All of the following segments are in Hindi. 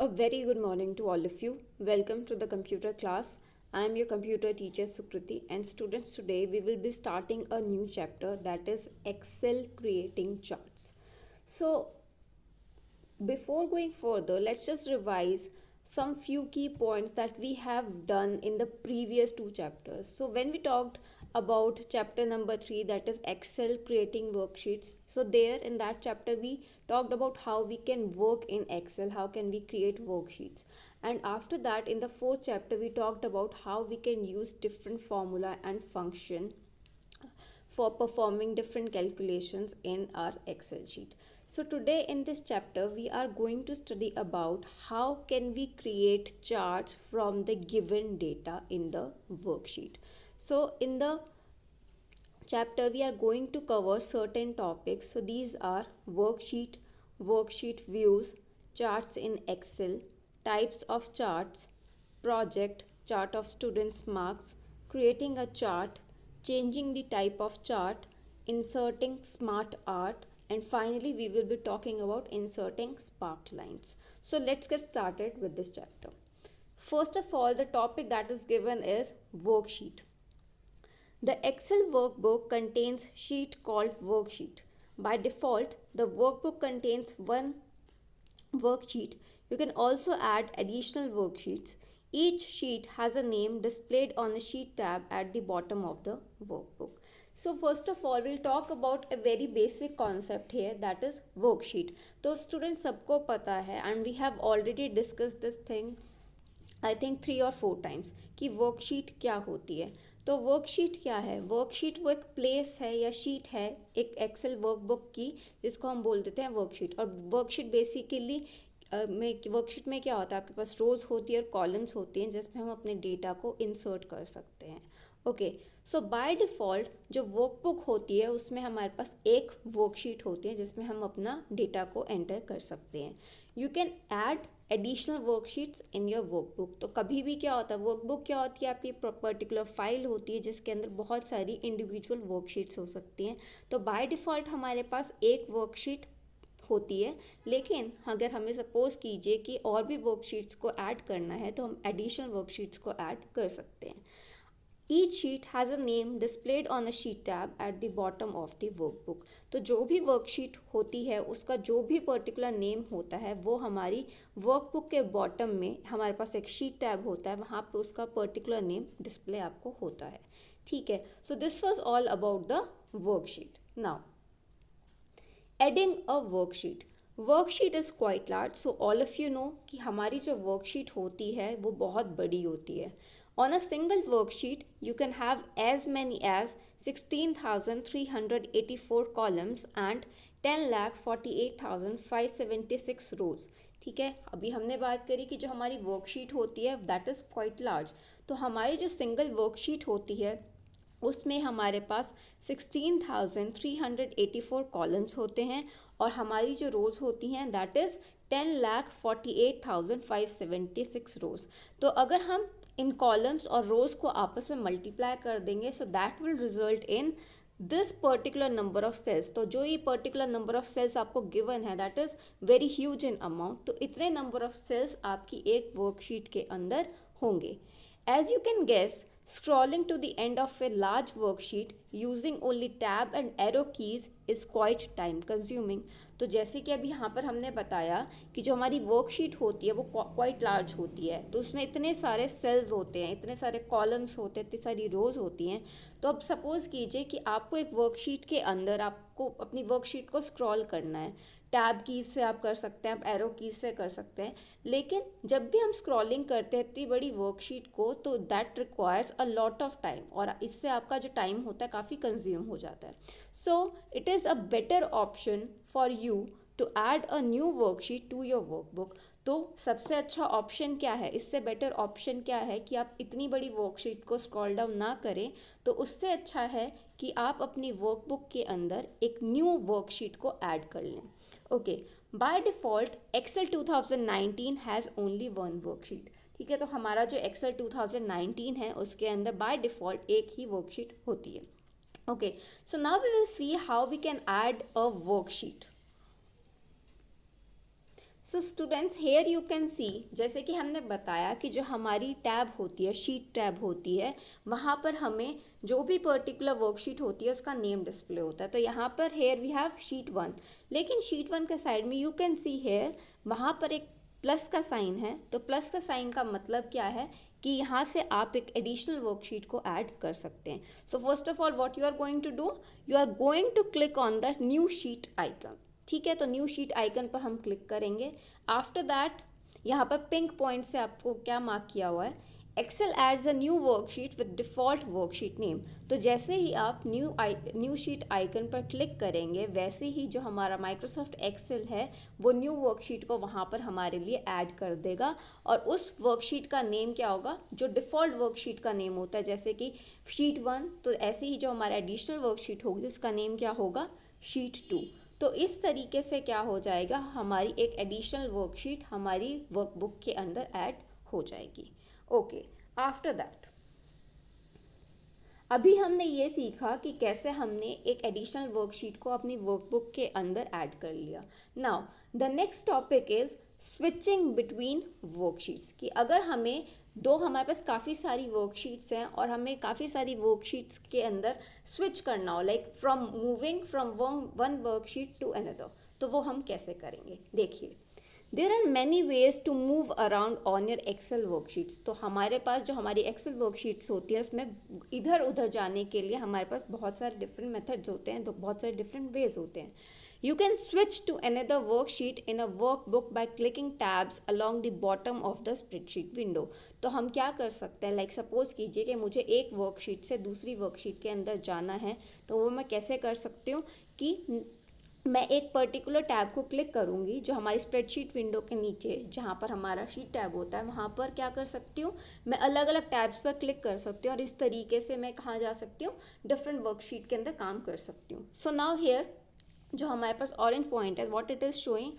very good morning to all of you. Welcome to the computer class. I am your computer teacher Sukriti, and students, today we will be starting a new chapter, that is Excel creating charts. So before going further, let's just revise some few key points that we have done in the previous two chapters. So when we talked about chapter number 3, that is Excel creating worksheets, so there in that chapter we talked about how we can work in Excel, how can we create worksheets. And after that, in the fourth chapter, we talked about how we can use different formula and function for performing different calculations in our Excel sheet. So today in this chapter we are going to study about how can we create charts from the given data in the worksheet. So in the chapter we are going to cover certain topics. So these are worksheet views, charts in Excel, types of charts, project, chart of students marks, creating a chart, changing the type of chart, inserting smart art, and finally we will be talking about inserting spark lines. So let's get started with this chapter. First of all, the topic that is given is worksheet. The Excel workbook contains sheet called worksheet. By default, the workbook contains one worksheet. You can also add additional worksheets. Each sheet has a name displayed on the sheet tab at the bottom of the workbook. So first of all, we'll talk about a very basic concept here, that is worksheet. तो students सबको पता है and we have already discussed this thing I think 3 or 4 times कि वर्कशीट क्या होती है. तो वर्कशीट क्या है? वर्कशीट वो एक प्लेस है या शीट है एक एक्सेल वर्कबुक की, जिसको हम बोल देते हैं वर्कशीट. और वर्कशीट बेसिकली वर्कशीट में क्या होता है, आपके पास रोज़ होती है और कॉलम्स होती हैं जिसमें हम अपने डेटा को इंसर्ट कर सकते हैं. ओके, सो बाय डिफ़ॉल्ट जो वर्कबुक होती है उसमें हमारे पास एक वर्कशीट होती है जिसमें हम अपना डेटा को एंटर कर सकते हैं. You can add additional worksheets in your workbook. तो कभी भी क्या होता है, वर्कबुक क्या होती है, आपकी पर्टिकुलर फाइल होती है जिसके अंदर बहुत सारी इंडिविजुअल वर्कशीट्स हो सकती हैं. तो बाय डिफ़ॉल्ट हमारे पास एक वर्कशीट होती है, लेकिन अगर हमें सपोज़ कीजिए कि और भी वर्कशीट्स को ऐड करना है तो हम एडिशनल वर्कशीट्स को ऐड कर सकते हैं. Each sheet has a name displayed on a sheet tab at the bottom of the workbook. तो जो भी वर्कशीट होती है उसका जो भी पर्टिकुलर नेम होता है वो हमारी वर्कबुक के बॉटम में हमारे पास एक शीट टैब होता है, वहाँ पे उसका पर्टिकुलर नेम डिस्प्ले आपको होता है. ठीक है, so this was all about the worksheet. Now adding a worksheet. Worksheet is quite large, so all of you know कि हमारी जो वर्कशीट होती है वो बहुत बड़ी होती है. On a single worksheet, you can have as many as 16,384 columns and 10,48,576 rows. ठीक है, अभी हमने बात करी कि जो हमारी वर्कशीट होती है दैट इज़ क्वाइट लार्ज. तो हमारी जो सिंगल वर्कशीट होती है उसमें हमारे पास 16,384 कॉलम्स होते हैं और हमारी जो रोज़ होती हैं दैट इज़ 10,48,576 रोज़. तो अगर हम इन कॉलम्स और रोज़ को आपस में मल्टीप्लाई कर देंगे so that will result in this particular number of sales. तो जो ये पर्टिकुलर नंबर ऑफ सेल्स आपको गिवन है that is very huge in amount. तो इतने नंबर ऑफ सेल्स आपकी एक वर्कशीट के अंदर होंगे. As you can guess, scrolling to the end of a large worksheet using only tab and arrow keys is quite time consuming. तो जैसे कि अभी यहाँ पर हमने बताया कि जो हमारी वर्कशीट होती है वो क्वाइट लार्ज होती है, तो उसमें इतने सारे सेल्स होते हैं, इतने सारे कॉलम्स होते हैं, इतनी सारी रोज़ होती हैं. तो अब सपोज़ कीजिए कि आपको एक वर्कशीट के अंदर आपको अपनी वर्कशीट को स्क्रॉल करना है. टैब कीज से आप कर सकते हैं, आप एरो कीज से कर सकते हैं, लेकिन जब भी हम स्क्रॉलिंग करते हैं इतनी बड़ी वर्कशीट को तो that requires a lot of time और इससे आपका जो टाइम होता है काफ़ी कंज्यूम हो जाता है. So it is a better option for you to add a new worksheet to your workbook. तो सबसे अच्छा ऑप्शन क्या है, इससे बेटर ऑप्शन क्या है कि आप इतनी बड़ी वर्कशीट को स्क्रॉल डाउन ना करें. तो उससे अच्छा है कि आप अपनी वर्कबुक के अंदर एक न्यू वर्कशीट को ऐड कर लें. Okay, by default Excel 2019 has only one worksheet. ठीक है, तो हमारा जो एक्सेल 2019 है उसके अंदर बाय डिफ़ॉल्ट एक ही वर्कशीट होती है. Okay, so now we will see how we can add a worksheet. So students here you can see, जैसे कि हमने बताया कि जो हमारी टैब होती है, शीट टैब होती है, वहाँ पर हमें जो भी पर्टिकुलर वर्कशीट होती है उसका नेम डिस्प्ले होता है। तो यहाँ पर हेयर वी हैव शीट 1, लेकिन शीट 1 के साइड में यू कैन सी हेयर वहाँ पर एक प्लस का साइन है। तो प्लस का साइन का मतलब क्या है कि यहाँ से आप एक एडिशनल वर्कशीट को ऐड कर सकते हैं। So first of all what you are going to do, you are going to click on the new sheet icon. ठीक है, तो न्यू शीट आइकन पर हम क्लिक करेंगे। आफ्टर दैट यहाँ पर पिंक पॉइंट से आपको क्या मार्क किया हुआ है, Excel adds a new worksheet with default worksheet name. तो जैसे ही आप न्यू शीट आइकन पर क्लिक करेंगे, वैसे ही जो हमारा माइक्रोसॉफ्ट एक्सेल है वो न्यू वर्कशीट को वहाँ पर हमारे लिए ऐड कर देगा। और उस वर्कशीट का नेम क्या होगा, जो डिफ़ॉल्ट वर्कशीट का नेम होता है, जैसे कि शीट 1, तो ऐसे ही जो हमारा एडिशनल वर्कशीट होगी उसका नेम क्या होगा, शीट 2। तो इस तरीके से क्या हो जाएगा, हमारी एक एडिशनल वर्कशीट हमारी वर्कबुक के अंदर ऐड हो जाएगी। ओके, आफ्टर दैट अभी हमने ये सीखा कि कैसे हमने एक एडिशनल वर्कशीट को अपनी वर्कबुक के अंदर ऐड कर लिया। Now the next topic is switching between worksheets, कि अगर हमें हमारे पास काफ़ी सारी वर्कशीट्स हैं और हमें काफ़ी सारी वर्कशीट्स के अंदर स्विच करना हो, like from moving from one worksheet to another, तो वो हम कैसे करेंगे। देखिए, there are many ways to move around on your Excel worksheets. तो हमारे पास जो हमारी एक्सेल वर्कशीट्स होती है उसमें इधर उधर जाने के लिए हमारे पास बहुत सारे डिफरेंट मेथड्स होते हैं, तो बहुत सारे डिफरेंट वेज होते हैं। You can switch to another worksheet in a workbook by clicking tabs along the bottom of the spreadsheet window. तो हम क्या कर सकते हैं, लाइक सपोज कीजिए कि मुझे एक वर्कशीट से दूसरी वर्कशीट के अंदर जाना है, तो वो मैं कैसे कर सकती हूँ कि मैं एक पर्टिकुलर टैब को क्लिक करूँगी जो हमारी स्प्रेडशीट विंडो के नीचे जहाँ पर हमारा शीट टैब होता है, वहाँ पर क्या कर सकती हूँ, मैं अलग अलग टैब्स पर क्लिक कर सकती हूँ और इस तरीके से मैं कहाँ जा सकती हूँ, डिफरेंट वर्कशीट के अंदर काम कर सकती हूँ। सो नाउ हेयर जो हमारे पास ऑरेंज पॉइंट है, what it is showing,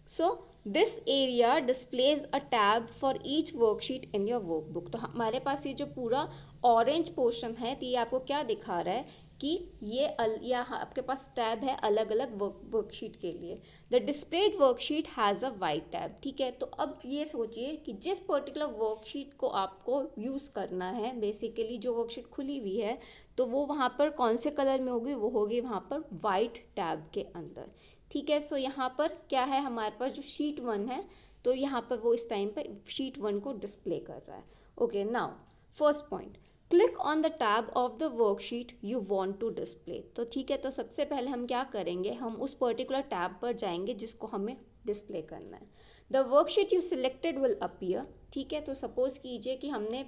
so this area displays a tab for each worksheet in your workbook. तो हमारे पास ये जो पूरा ऑरेंज पोर्शन है, तो ये आपको क्या दिखा रहा है कि ये यहाँ आपके पास टैब है अलग अलग वर्कशीट के लिए। The displayed worksheet has a white tab. ठीक है, तो अब ये सोचिए कि जिस पर्टिकुलर वर्कशीट को आपको यूज़ करना है, बेसिकली जो वर्कशीट खुली हुई है, तो वो वहाँ पर कौन से कलर में होगी, वो होगी वहाँ पर वाइट टैब के अंदर। ठीक है, सो यहाँ पर क्या है, हमारे पास जो शीट 1 है, तो यहाँ पर वो इस टाइम पर शीट 1 को डिस्प्ले कर रहा है। Okay, now first point, click on the tab of the worksheet you want to display. तो ठीक है, तो सबसे पहले हम क्या करेंगे, हम उस पर्टिकुलर टैब पर जाएंगे जिसको हमें डिस्प्ले करना है। The worksheet you selected will appear. ठीक है, तो सपोज कीजिए कि हमने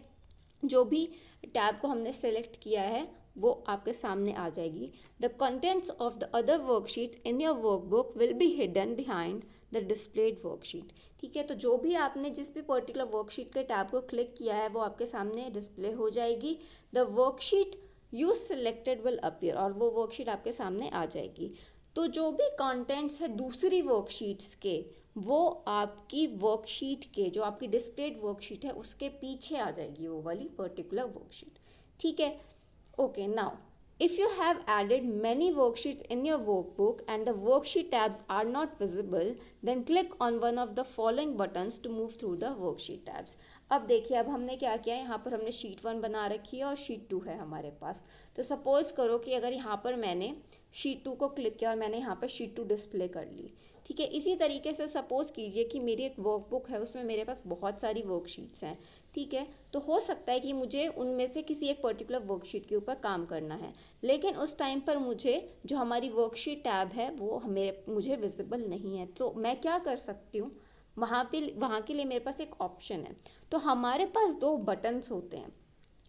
जो भी टैब को हमने सेलेक्ट किया है वो आपके सामने आ जाएगी। The contents of the other worksheets in your workbook will be hidden behind the displayed worksheet. ठीक है, तो जो भी आपने जिस भी पर्टिकुलर वर्कशीट के टैब को क्लिक किया है वो आपके सामने डिस्प्ले हो जाएगी। The worksheet you selected will appear, और वो वर्कशीट आपके सामने आ जाएगी। तो जो भी कंटेंट्स है दूसरी वर्कशीट्स के, वो आपकी वर्कशीट के, जो आपकी डिस्प्लेड वर्कशीट है उसके पीछे आ जाएगी वो वाली पर्टिकुलर वर्कशीट। ठीक है, okay, now if you have added many worksheets in your workbook and the worksheet tabs are not visible, then click on one of the following buttons to move through the worksheet tabs. अब देखिए, अब हमने क्या किया, यहाँ पर हमने शीट 1 बना रखी है और शीट 2 है हमारे पास। तो सपोज करो कि अगर यहाँ पर मैंने शीट 2 को क्लिक किया और मैंने यहाँ पर शीट 2 डिस्प्ले कर ली। ठीक है, इसी तरीके से सपोज कीजिए कि मेरी एक वर्कबुक है, उसमें मेरे पास बहुत सारी वर्कशीट्स हैं। ठीक है, तो हो सकता है कि मुझे उनमें से किसी एक पर्टिकुलर वर्कशीट के ऊपर काम करना है, लेकिन उस टाइम पर मुझे जो हमारी वर्कशीट टैब है वो मुझे विजिबल नहीं है। तो मैं क्या कर सकती हूँ, वहाँ के लिए मेरे पास एक ऑप्शन है। तो हमारे पास 2 बटन्स होते हैं।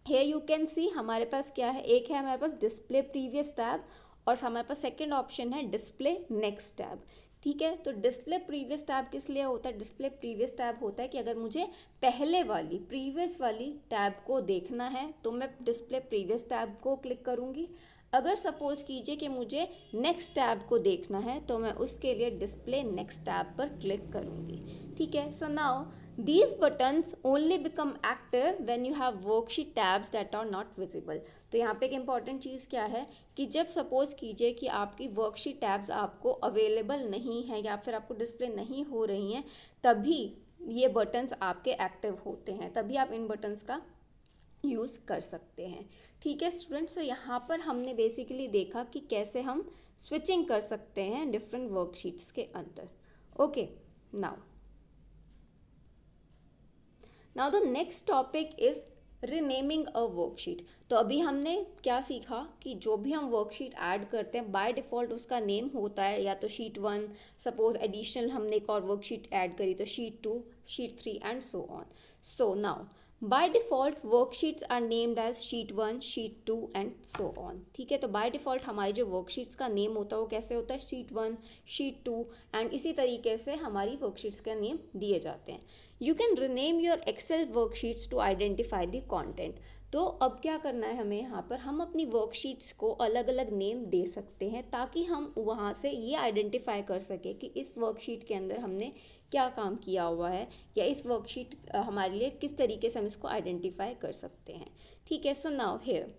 हेयर यू कैन सी हमारे पास क्या है, एक है हमारे पास डिस्प्ले प्रीवियस टैब और हमारे पास सेकेंड ऑप्शन है डिस्प्ले नेक्स्ट टैब। ठीक है, तो डिस्प्ले प्रीवियस टैब किस लिए होता है, डिस्प्ले प्रीवियस टैब होता है कि अगर मुझे पहले वाली प्रीवियस वाली टैब को देखना है तो मैं डिस्प्ले प्रीवियस टैब को क्लिक करूँगी। अगर सपोज कीजिए कि मुझे नेक्स्ट टैब को देखना है तो मैं उसके लिए डिस्प्ले नेक्स्ट टैब पर क्लिक करूँगी। ठीक है, so now These buttons only become active when you have worksheet tabs that are not visible. तो यहाँ पे एक इम्पॉर्टेंट चीज़ क्या है कि जब सपोज कीजिए कि आपकी वर्कशीट टैब्स आपको अवेलेबल नहीं है या फिर आपको डिस्प्ले नहीं हो रही हैं, तभी ये बटन्स आपके एक्टिव होते हैं, तभी आप इन बटन्स का यूज़ कर सकते हैं। ठीक है स्टूडेंट्स, तो यहाँ पर हमने बेसिकली देखा कि कैसे हम स्विचिंग कर सकते हैं डिफरेंट वर्कशीट्स के अंदर। Okay, now the next topic is renaming a worksheet. तो अभी हमने क्या सीखा कि जो भी हम वर्कशीट ऐड करते हैं बाय डिफ़ॉल्ट उसका नेम होता है या तो शीट 1, सपोज एडिशनल हमने एक और वर्कशीट ऐड करी तो sheet 2, sheet 3 and so on. So now by default worksheets are named as sheet 1, sheet 2 and so on. ठीक है, तो बाय डिफ़ॉल्ट हमारी जो वर्कशीट्स का नेम होता है वो कैसे होता है, शीट 1, शीट 2 एंड इसी तरीके से हमारी वर्कशीट्स का नेम दिए जाते हैं। You can rename your Excel worksheets to identify the content. तो अब क्या करना है हमें, यहाँ पर हम अपनी वर्कशीट्स को अलग अलग नेम दे सकते हैं ताकि हम वहाँ से ये आइडेंटिफाई कर सकें कि इस वर्कशीट के अंदर हमने क्या काम किया हुआ है या इस वर्कशीट हमारे लिए किस तरीके से हम इसको आइडेंटिफाई कर सकते हैं। ठीक है, so now here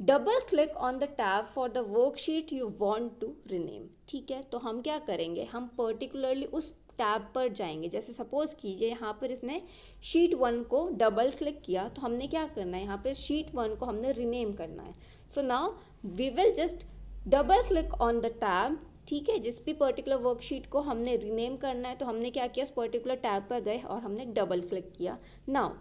double click on the tab for the worksheet you want to rename. ठीक है, तो हम क्या करेंगे, हम पर्टिकुलरली उस टैब पर जाएंगे। जैसे सपोज कीजिए यहाँ पर इसने शीट 1 को डबल क्लिक किया, तो हमने क्या करना है, यहाँ पे शीट 1 को हमने रीनेम करना है। So now we will just double click on the tab. ठीक है, जिस भी पर्टिकुलर वर्कशीट को हमने रीनेम करना है तो हमने क्या किया, उस पर्टिकुलर टैब पर गए और हमने डबल क्लिक किया। Now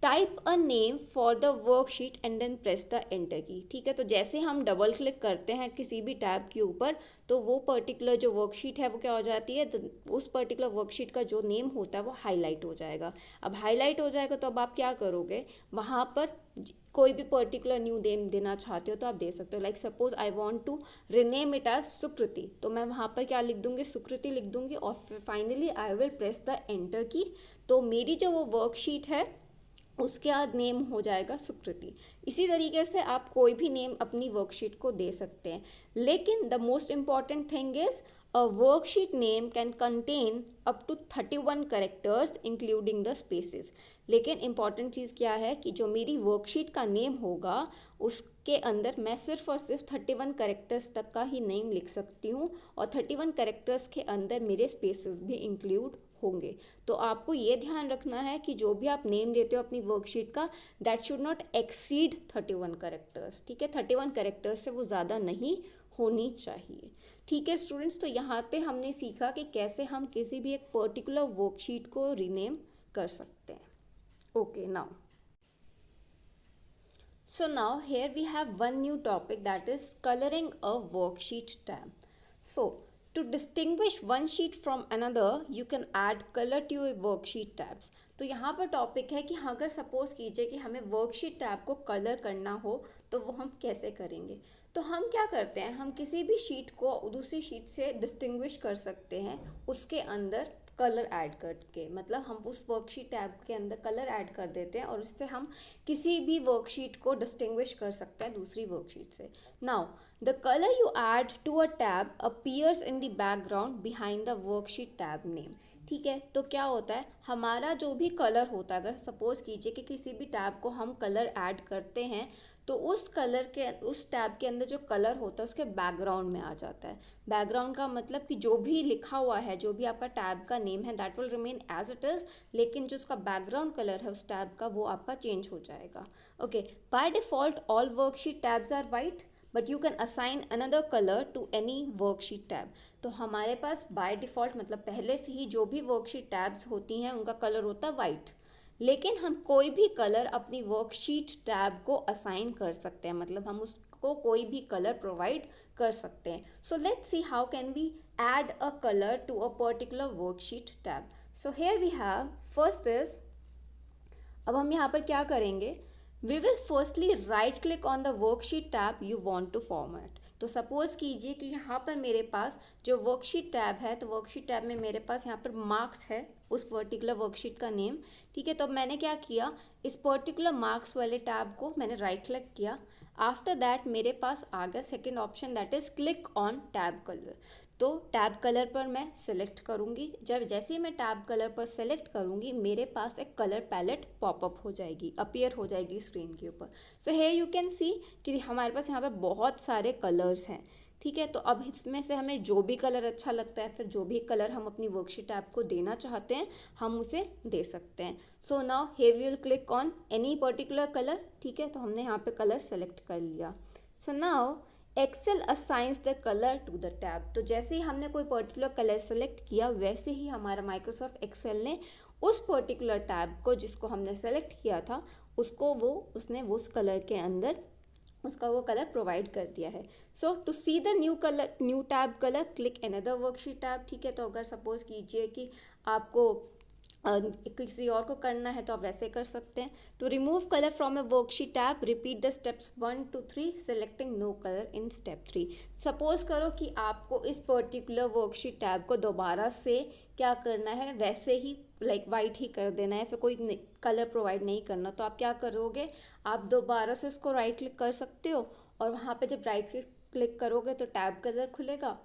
type a name for the worksheet and then press the enter key. ठीक है, तो जैसे हम डबल क्लिक करते हैं किसी भी टैब के ऊपर तो वो पर्टिकुलर जो वर्कशीट है वो क्या हो जाती है, उस पर्टिकुलर वर्कशीट का जो नेम होता है वो हाईलाइट हो जाएगा। अब हाईलाइट हो जाएगा तो अब आप क्या करोगे, वहाँ पर कोई भी पर्टिकुलर न्यू नेम देना चाहते हो तो आप दे सकते हो। Like suppose I want to rename it as Sukriti, तो मैं वहाँ पर क्या लिख दूँगी, सुकृति लिख दूँगी और फिर finally I will press the enter की। तो मेरी जो वो वर्कशीट है उसके बाद नेम हो जाएगा सुकृति। इसी तरीके से आप कोई भी नेम अपनी वर्कशीट को दे सकते हैं, लेकिन the most important thing is a worksheet name can contain up to 31 characters including the spaces. लेकिन इम्पॉर्टेंट चीज़ क्या है कि जो मेरी वर्कशीट का नेम होगा उसके अंदर मैं सिर्फ और सिर्फ 31 करेक्टर्स तक का ही नेम लिख सकती हूँ और 31 करेक्टर्स के अंदर मेरे स्पेसेस भी इंक्लूड होंगे। तो आपको ये ध्यान रखना है कि जो भी आप नेम देते हो अपनी वर्कशीट का, that should not exceed 31 characters. ठीक है, 31 करेक्टर्स से वो ज़्यादा नहीं होनी चाहिए। ठीक है स्टूडेंट्स, तो यहाँ पे हमने सीखा कि कैसे हम किसी भी एक पर्टिकुलर वर्कशीट को रीनेम कर सकते हैं। Okay, now so now here we have one new topic, that is coloring a worksheet tab. So to distinguish one sheet from another you can add color to your worksheet tabs. तो यहाँ पर टॉपिक है कि अगर सपोज कीजिए कि हमें वर्कशीट टैब को कलर करना हो तो वो हम कैसे करेंगे। तो हम क्या करते हैं, हम किसी भी शीट को दूसरी शीट से डिस्टिंग्विश कर सकते हैं उसके अंदर कलर ऐड करके। मतलब हम उस वर्कशीट टैब के अंदर कलर ऐड कर देते हैं और उससे हम किसी भी वर्कशीट को डिस्टिंग्विश कर सकते हैं दूसरी वर्कशीट से। Now the colour you add to a tab appears in the background behind the worksheet tab name. ठीक है, तो क्या होता है, हमारा जो भी कलर होता है, अगर सपोज कीजिए कि किसी भी टैब को हम कलर ऐड करते हैं तो उस कलर के उस टैब के अंदर जो कलर होता है उसके बैकग्राउंड में आ जाता है। बैकग्राउंड का मतलब कि जो भी लिखा हुआ है, जो भी आपका टैब का नेम है, that will remain as it is, लेकिन जो उसका बैकग्राउंड कलर है उस टैब का वो आपका चेंज हो जाएगा। Okay, by default all worksheet tabs are white but you can assign another colour to any worksheet tab. तो हमारे पास बाय डिफ़ॉल्ट मतलब पहले से ही जो भी वर्कशीट टैब्स होती हैं उनका कलर होता है वाइट, लेकिन हम कोई भी कलर अपनी वर्कशीट टैब को असाइन कर सकते हैं, मतलब हम उसको कोई भी कलर प्रोवाइड कर सकते हैं। So let's see how can we add a colour to a particular worksheet tab. So here we have first is, अब हम यहाँ पर क्या करेंगे, we will firstly right click on the worksheet tab you want to format. तो सपोज कीजिए कि यहाँ पर मेरे पास जो वर्कशीट टैब है, तो वर्कशीट टैब में मेरे पास यहाँ पर मार्क्स है उस पर्टिकुलर वर्कशीट का नेम। ठीक है, तो मैंने क्या किया, इस पर्टिकुलर मार्क्स वाले टैब को मैंने राइट क्लिक किया। आफ्टर दैट मेरे पास आ गया second option, that is click on tab colour. तो टैब कलर पर मैं सेलेक्ट करूँगी। जब जैसे ही मैं टैब कलर पर सेलेक्ट करूँगी, मेरे पास एक कलर पैलेट पॉपअप हो जाएगी, अपीयर हो जाएगी स्क्रीन के ऊपर। सो हेयर यू कैन सी कि हमारे पास यहाँ पे बहुत सारे कलर्स हैं। ठीक है, तो अब इसमें से हमें जो भी कलर अच्छा लगता है, फिर जो भी कलर हम अपनी वर्कशीट ऐप को देना चाहते हैं, हम उसे दे सकते हैं। So now here we will click on any particular color। ठीक है, तो हमने यहाँ पे कलर सेलेक्ट कर लिया। So now Excel assigns the colour to the tab. तो जैसे ही हमने कोई पर्टिकुलर कलर सेलेक्ट किया, वैसे ही हमारा माइक्रोसॉफ्ट एक्सेल ने उस पर्टिकुलर टैब को, जिसको हमने सेलेक्ट किया था, उसने उस कलर के अंदर उसका वो कलर प्रोवाइड कर दिया है। So to see the new tab colour, click another worksheet tab. ठीक है, तो अगर सपोज कीजिए कि आपको किसी और को करना है तो आप वैसे कर सकते हैं। To remove colour from a worksheet tab, repeat the steps 1 to 3, selecting no colour in step 3। Suppose करो कि आपको इस पर्टिकुलर वर्कशीट टैब को दोबारा से क्या करना है, वैसे ही लाइक वाइट ही कर देना है, फिर कोई कलर प्रोवाइड नहीं करना, तो आप क्या करोगे, आप दोबारा से इसको राइट क्लिक कर सकते हो, और वहाँ पे जब राइट क्लिक करोगे तो टैब कलर खुलेगा।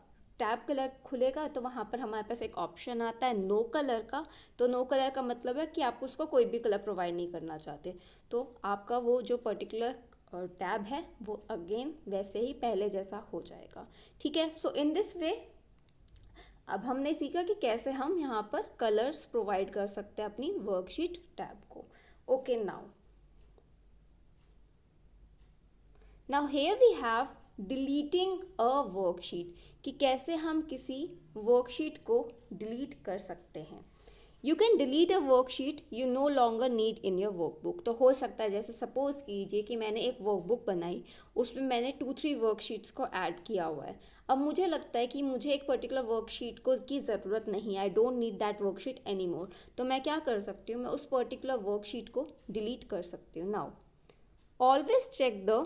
तो वहाँ पर हमारे पास एक ऑप्शन आता है नो कलर का। तो नो कलर का मतलब है कि आप उसको कोई भी कलर प्रोवाइड नहीं करना चाहते, तो आपका वो जो पर्टिकुलर टैब है वो अगेन वैसे ही पहले जैसा हो जाएगा। ठीक है, सो इन दिस वे अब हमने सीखा कि कैसे हम यहाँ पर कलर्स प्रोवाइड कर सकते हैं अपनी वर्कशीट टैब को। Okay, now here we have deleting a worksheet, कि कैसे हम किसी वर्कशीट को डिलीट कर सकते हैं। You can delete a worksheet you know longer need in your workbook. तो हो सकता है, जैसे सपोज कीजिए कि मैंने एक वर्कबुक बनाई, उसमें मैंने 2-3 वर्कशीट्स को ऐड किया हुआ है। अब मुझे लगता है कि मुझे एक पर्टिकुलर वर्कशीट को की ज़रूरत नहीं है, I don't need that worksheet any more. तो मैं क्या कर सकती हूँ, मैं उस पर्टिकुलर वर्कशीट को डिलीट कर सकती हूँ। Now always check the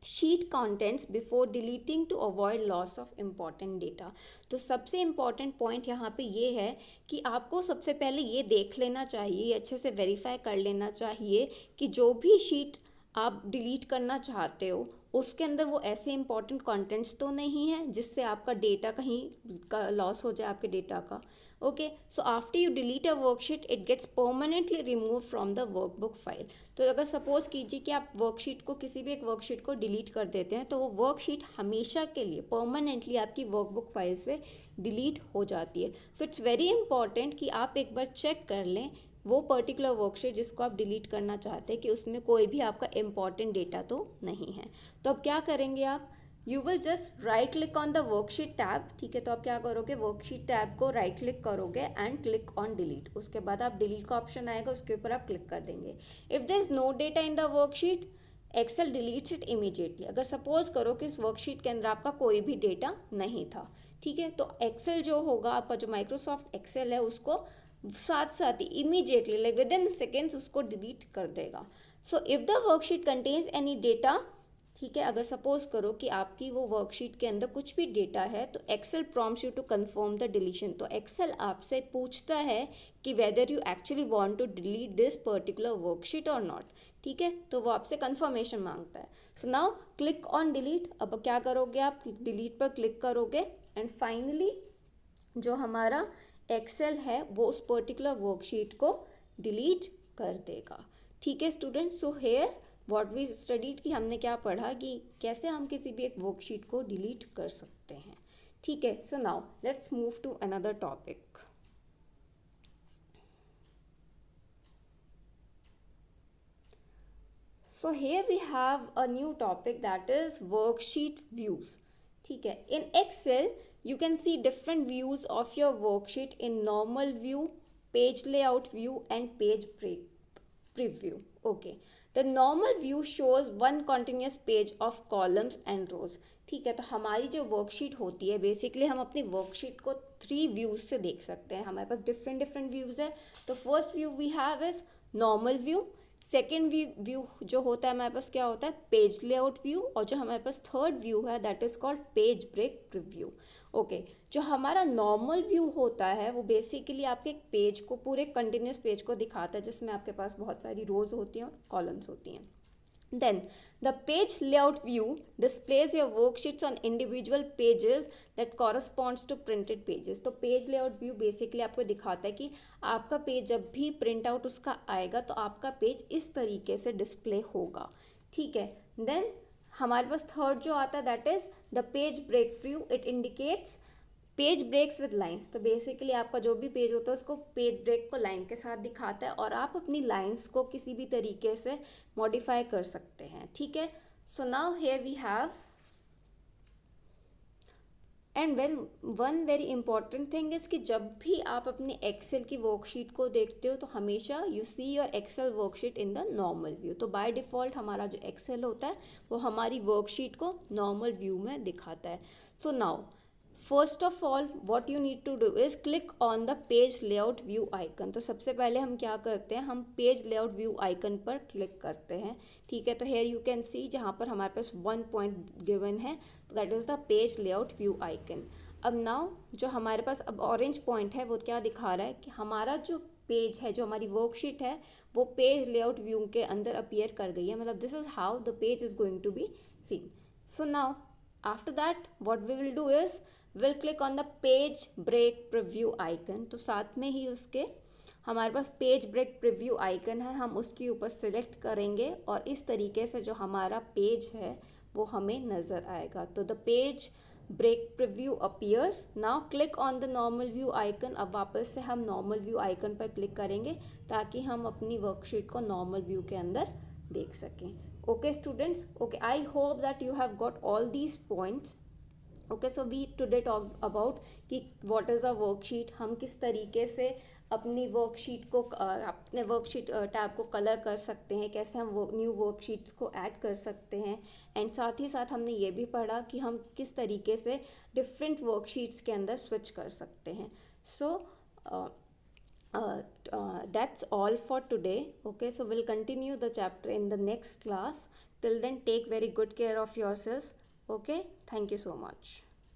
sheet contents before deleting to avoid loss of important data. तो सबसे इम्पॉर्टेंट पॉइंट यहाँ पे ये है कि आपको सबसे पहले ये देख लेना चाहिए, अच्छे से वेरीफाई कर लेना चाहिए कि जो भी शीट आप डिलीट करना चाहते हो उसके अंदर वो ऐसे इंपॉर्टेंट कंटेंट्स तो नहीं है जिससे आपका डेटा कहीं का लॉस हो जाए, आपके डेटा का। Okay, so after you delete a worksheet it gets permanently remove from the workbook file. तो अगर सपोज कीजिए कि आप वर्कशीट को, किसी भी एक वर्कशीट को डिलीट कर देते हैं, तो वो वर्कशीट हमेशा के लिए परमानेंटली आपकी वर्कबुक फाइल से डिलीट हो जाती है। सो इट्स वेरी इंपॉर्टेंट कि आप एक बार चेक कर लें वो पर्टिकुलर वर्कशीट जिसको आप डिलीट करना चाहते हैं कि उसमें कोई भी आपका इम्पॉर्टेंट डेटा तो नहीं है। तो अब क्या करेंगे आप, you will just right click on the worksheet tab. ठीक है, तो आप क्या करोगे, वर्कशीट टैब को राइट क्लिक करोगे एंड क्लिक ऑन डिलीट। उसके बाद आप डिलीट का ऑप्शन आएगा, उसके ऊपर आप क्लिक कर देंगे। If there is no data in the worksheet, Excel deletes it immediately. अगर सपोज करो कि इस वर्कशीट के अंदर आपका कोई भी डेटा नहीं था, ठीक है, तो एक्सेल जो होगा, आपका जो माइक्रोसॉफ्ट एक्सेल है, उसको साथ साथ ही immediately like within seconds उसको डिलीट कर देगा। So if the worksheet contains any data, ठीक है, अगर सपोज करो कि आपकी वो वर्कशीट के अंदर कुछ भी डेटा है, तो Excel prompts you to confirm the deletion. तो एक्सेल आपसे पूछता है कि whether you actually want to delete this particular worksheet और नॉट। ठीक है, तो वो आपसे कंफर्मेशन मांगता है। So now click on delete. अब क्या करोगे, आप डिलीट पर क्लिक करोगे एंड फाइनली जो हमारा एक्सेल है वो उस पर्टिकुलर वर्कशीट को डिलीट कर देगा। ठीक है students, so here what we studied कि हमने क्या पढ़ा कि कैसे हम किसी भी एक वर्कशीट को डिलीट कर सकते हैं। ठीक है, so now let's move to another topic. So here we have a new topic that is worksheet views. ठीक है, in Excel you can see different views of your worksheet in normal view, page layout view and page preview. Okay, the normal view shows one continuous page of columns and rows. ठीक है, तो हमारी जो वर्कशीट होती है, बेसिकली हम अपनी वर्कशीट को 3 व्यूज से देख सकते हैं। हमारे पास डिफरेंट व्यूज है। तो first view we have is normal view. Second view जो होता है हमारे पास क्या होता है, पेज लेआउट व्यू, और जो हमारे पास थर्ड व्यू है that is called page break preview. Okay, जो हमारा नॉर्मल व्यू होता है वो बेसिकली आपके एक पेज को, पूरे कंटिन्यूस पेज को दिखाता है जिसमें आपके पास बहुत सारी रोज होती हैं और कॉलम्स होती हैं। Then, the page layout view displays your worksheets on individual pages that corresponds to printed pages. तो पेज लेआउट व्यू बेसिकली आपको दिखाता है कि आपका पेज जब भी प्रिंट आउट उसका आएगा तो आपका पेज इस तरीके से डिस्प्ले होगा, ठीक है। देन हमारे पास थर्ड जो आता है that is the page break view. It indicates page breaks with lines. तो बेसिकली आपका जो भी पेज होता है उसको पेज ब्रेक को लाइन के साथ दिखाता है और आप अपनी लाइंस को किसी भी तरीके से मॉडिफाई कर सकते हैं, ठीक है। So now here we have and when one very important thing is कि जब भी आप अपनी एक्सेल की वर्कशीट को देखते हो तो हमेशा you see your Excel worksheet in the normal view. तो बाय डिफ़ॉल्ट हमारा जो एक्सेल होता है वो हमारी वर्कशीट को नॉर्मल व्यू में दिखाता है। So now first of all what you need to do is click on the page layout view icon. तो सबसे पहले हम क्या करते हैं, हम पेज लेआउट व्यू आइकन पर क्लिक करते हैं, ठीक है। तो हेयर यू कैन सी जहाँ पर हमारे पास 1 पॉइंट गिवन है, that is the page layout view icon. अब नाउ जो हमारे पास अब ऑरेंज पॉइंट है वो क्या दिखा रहा है कि हमारा जो पेज है, जो हमारी वर्कशीट है वो पेज लेआउट व्यू के अंदर अपीयर कर गई है, मतलब this is how the page is going to be seen. So now after that what we will do is will click on the page break preview icon. तो साथ में ही उसके हमारे पास पेज ब्रेक प्रीव्यू आइकन है, हम उसके ऊपर सिलेक्ट करेंगे और इस तरीके से जो हमारा पेज है वो हमें नज़र आएगा। तो the page break preview appears. Now click on the normal view icon. अब वापस से हम नॉर्मल व्यू आइकन पर क्लिक करेंगे ताकि हम अपनी वर्कशीट को नॉर्मल व्यू के अंदर देख सकें। Okay students, okay, I hope that you have got all these points. Okay, so we today talk about कि व्हाट इज़ अ वर्कशीट, हम किस तरीके से अपनी वर्कशीट को अपने वर्कशीट टैब को कलर कर सकते हैं, कैसे हम वो न्यू वर्कशीट्स को ऐड कर सकते हैं, एंड साथ ही साथ हमने ये भी पढ़ा कि हम किस तरीके से डिफरेंट वर्कशीट्स के अंदर स्विच कर सकते हैं। सो that's all for today. Okay, so we'll continue the chapter in the next class. Till then, take very good care of yourselves. Okay, thank you so much.